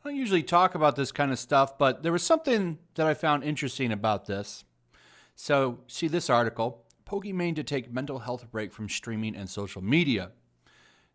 I don't usually talk about this kind of stuff, but there was something that I found interesting about this. So, see this article, Pokimane to take mental health break from streaming and social media.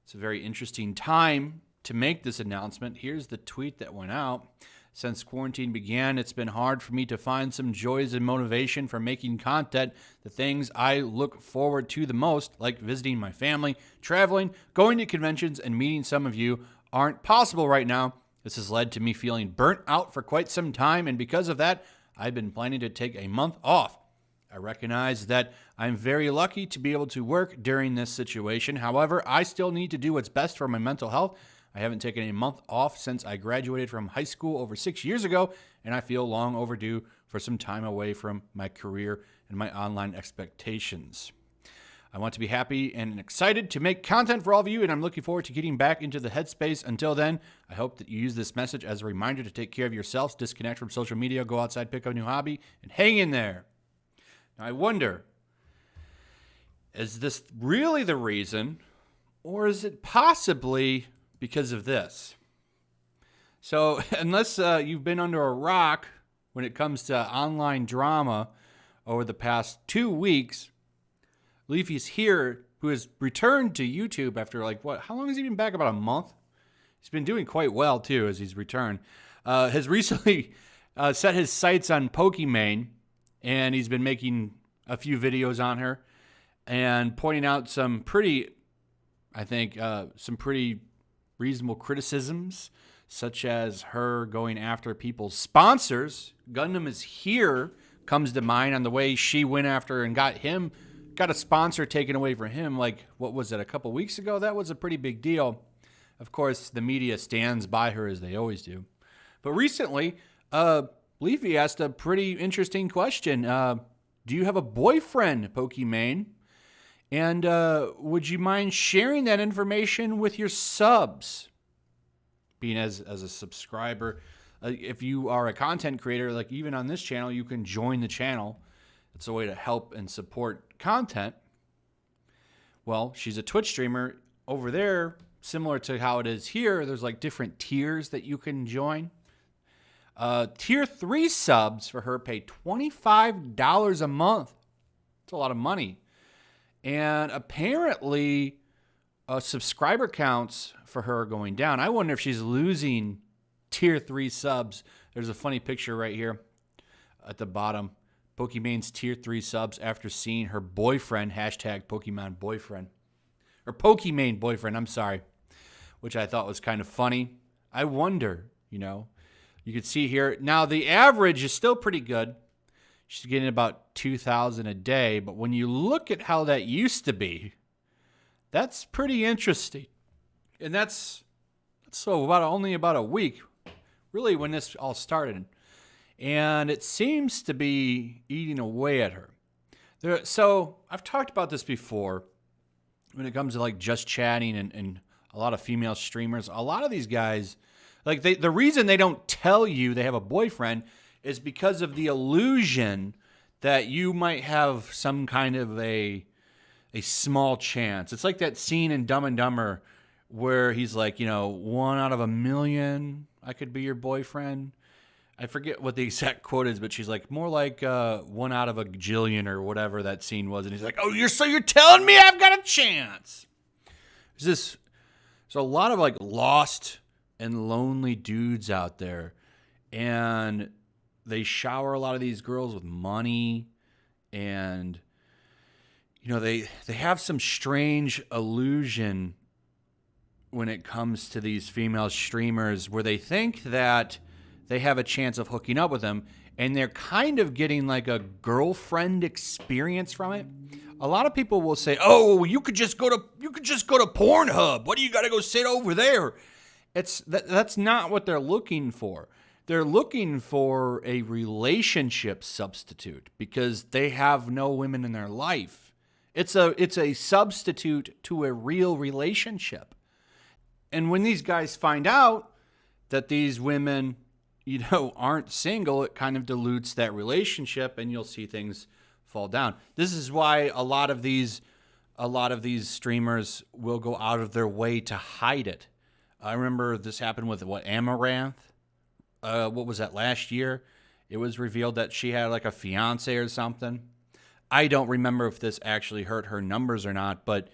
It's a very interesting time to make this announcement. Here's the tweet that went out. Since quarantine began, it's been hard for me to find some joys and motivation for making content. The things I look forward to the most, like visiting my family, traveling, going to conventions, and meeting some of you, aren't possible right now. This has led to me feeling burnt out for quite some time, and because of that, I've been planning to take a month off. I recognize that I'm very lucky to be able to work during this situation. However, I still need to do what's best for my mental health. I haven't taken a month off since I graduated from high school over 6 years ago, and I feel long overdue for some time away from my career and my online expectations. I want to be happy and excited to make content for all of you, and I'm looking forward to getting back into the headspace. Until then, I hope that you use this message as a reminder to take care of yourselves, disconnect from social media, go outside, pick up a new hobby, and hang in there. Now, I wonder, is this really the reason, or is it possibly because of this? So unless you've been under a rock when it comes to online drama over the past 2 weeks, LeafyIsHere, who has returned to YouTube after how long has he been back? About a month? He's been doing quite well too as he's returned. Has recently set his sights on Pokimane, and he's been making a few videos on her and pointing out some pretty reasonable criticisms, such as her going after people's sponsors. Gundam is Here comes to mind on the way she went after and got a sponsor taken away from him. What was it, a couple weeks ago? That was a pretty big deal. Of course, the media stands by her as they always do. But recently, Leafy asked a pretty interesting question. Do you have a boyfriend, Pokimane? And would you mind sharing that information with your subs? Being as a subscriber, if you are a content creator, even on this channel, you can join the channel. It's a way to help and support content. Well, she's a Twitch streamer. Over there, similar to how it is here, there's different tiers that you can join. Tier 3 subs for her pay $25 a month. That's a lot of money. And apparently, subscriber counts for her are going down. I wonder if she's losing Tier 3 subs. There's a funny picture right here at the bottom. Pokimane's Tier 3 subs after seeing her boyfriend, #Pokemon boyfriend. Or Pokimane boyfriend, I'm sorry. Which I thought was kind of funny. I wonder, You can see here. Now, the average is still pretty good. She's getting about 2,000 a day. But when you look at how that used to be, that's pretty interesting. And that's only about a week, really, when this all started. And it seems to be eating away at her. So I've talked about this before when it comes to just chatting and a lot of female streamers. A lot of these guys, the reason they don't tell you they have a boyfriend is because of the illusion that you might have some kind of a small chance. It's like that scene in Dumb and Dumber where he's like, 1 out of a million, I could be your boyfriend. I forget what the exact quote is, but she's like, more like 1 out of a gajillion or whatever that scene was. And he's like, oh, you're telling me I've got a chance. There's a lot of lost and lonely dudes out there. And they shower a lot of these girls with money. And, they have some strange illusion when it comes to these female streamers where they think that they have a chance of hooking up with them, and they're kind of getting a girlfriend experience from it. A lot of people will say, "Oh, you could just go to Pornhub. What do you got to go sit over there?" That's not what they're looking for. They're looking for a relationship substitute because they have no women in their life. It's a substitute to a real relationship. And when these guys find out that these women, aren't single, it kind of dilutes that relationship, and you'll see things fall down. This is why a lot of these streamers will go out of their way to hide it. I remember this happened with Amaranth. what was that, last year? It was revealed that she had like a fiance or something. I don't remember if this actually hurt her numbers or not, but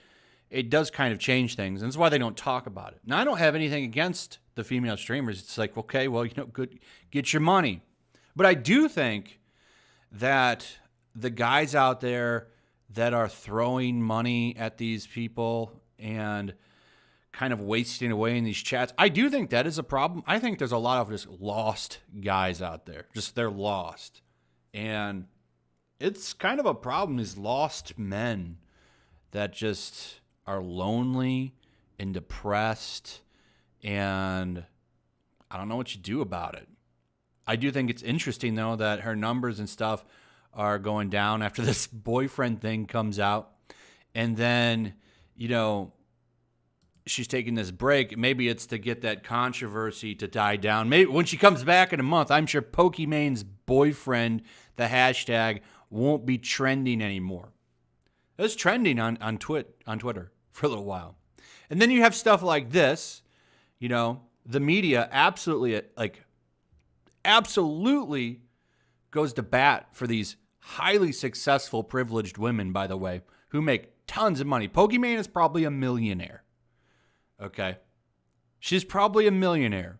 it does kind of change things. And that's why they don't talk about it. Now, I don't have anything against the female streamers. It's like, okay, well, good, get your money. But I do think that the guys out there that are throwing money at these people and kind of wasting away in these chats, I do think that is a problem. I think there's a lot of just lost guys out there. Just they're lost. And it's kind of a problem, these lost men that just are lonely and depressed, and I don't know what you do about it. I do think it's interesting, though, that her numbers and stuff are going down after this boyfriend thing comes out. And then, she's taking this break. Maybe it's to get that controversy to die down. Maybe when she comes back in a month, I'm sure Pokimane's boyfriend, the hashtag, won't be trending anymore. It was trending on Twitter for a little while. And then you have stuff like this, the media absolutely goes to bat for these highly successful, privileged women, by the way, who make tons of money. Pokimane is probably a millionaire. Okay? She's probably a millionaire.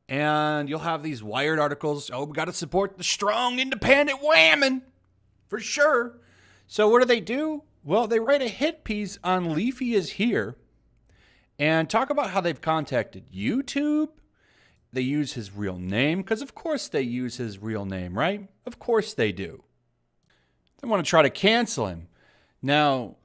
And you'll have these Wired articles, we got to support the strong, independent women. For sure. So what do? Well, they write a hit piece on LeafyIsHere and talk about how they've contacted YouTube. They use his real name, because of course they use his real name, right? Of course they do. They want to try to cancel him. Now,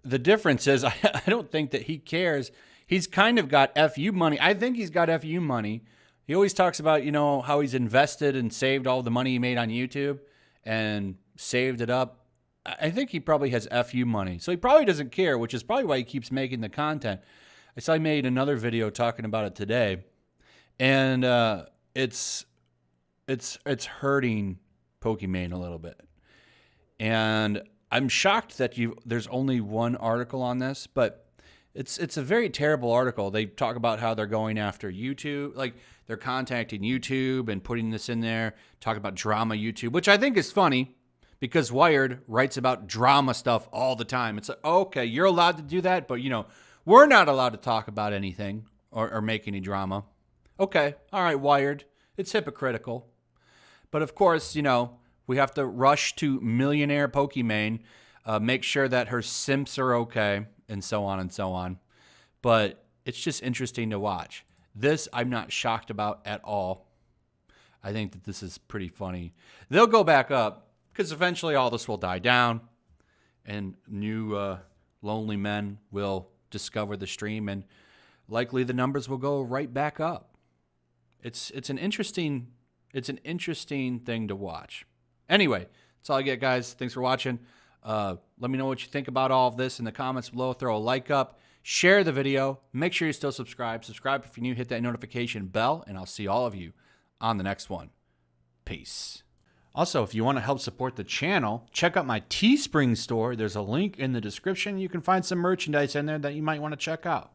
the difference is I don't think that he cares. He's kind of got FU money. I think he's got FU money. He always talks about, how he's invested and saved all the money he made on YouTube and saved it up. I think he probably has FU money. So he probably doesn't care, which is probably why he keeps making the content. I saw he made another video talking about it today. And it's hurting Pokimane a little bit. And I'm shocked that there's only one article on this, but it's a very terrible article. They talk about how they're going after YouTube, like they're contacting YouTube and putting this in there, talk about drama YouTube, which I think is funny because Wired writes about drama stuff all the time. It's like, okay, you're allowed to do that, but we're not allowed to talk about anything or make any drama. Okay, all right, Wired. It's hypocritical. But of course, we have to rush to millionaire Pokimane, make sure that her simps are okay, and so on and so on. But it's just interesting to watch. This I'm not shocked about at all. I think that this is pretty funny. They'll go back up because eventually all this will die down and new lonely men will discover the stream and likely the numbers will go right back up. It's an interesting thing to watch. Anyway, that's all I get, guys. Thanks for watching. Let me know what you think about all of this in the comments below. Throw a like up, share the video. Make sure you still subscribe. Subscribe if you're new. Hit that notification bell, and I'll see all of you on the next one. Peace. Also, if you want to help support the channel, check out my Teespring store. There's a link in the description. You can find some merchandise in there that you might want to check out.